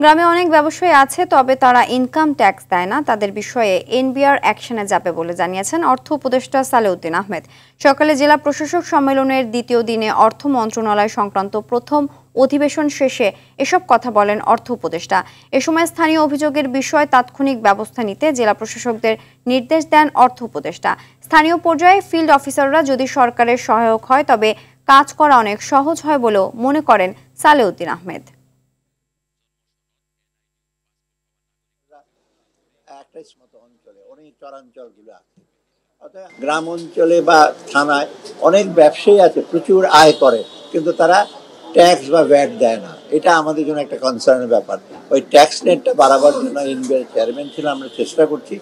গ্রামে অনেক ব্যবসায়ী আছে, তবে তারা ইনকাম ট্যাক্স দেয় না। তাদের বিষয়ে এনবিআর অ্যাকশনে যাবে বলে জানিয়েছেন অর্থ উপদেষ্টা সালেউদ্দিন আহমেদ। সকালে জেলা প্রশাসক সম্মেলনের দ্বিতীয় দিনে অর্থ মন্ত্রণালয় সংক্রান্ত প্রথম অধিবেশন শেষে এসব কথা বলেন অর্থ উপদেষ্টা। এ সময় স্থানীয় অভিযোগের বিষয়ে তাৎক্ষণিক ব্যবস্থা নিতে জেলা প্রশাসকদের নির্দেশ দেন অর্থ উপদেষ্টা। স্থানীয় পর্যায়ে ফিল্ড অফিসাররা যদি সরকারের সহায়ক হয়, তবে কাজ করা অনেক সহজ হয় বলেও মনে করেন সালেউদ্দিন আহমেদ। অনেক চরাঞ্চলগুলো আছে, গ্রাম অঞ্চলে বা থানায় অনেক ব্যবসায়ী আছে, প্রচুর আয় করে, কিন্তু তারা ট্যাক্স বা ভ্যাট দেয় না। এটা আমাদের জন্য একটা কনসার্নের ব্যাপার। ওই ট্যাক্স নেটটা বাড়াবার জন্য এনবিআর চেয়ারম্যান ছিল, আমরা চেষ্টা করছি।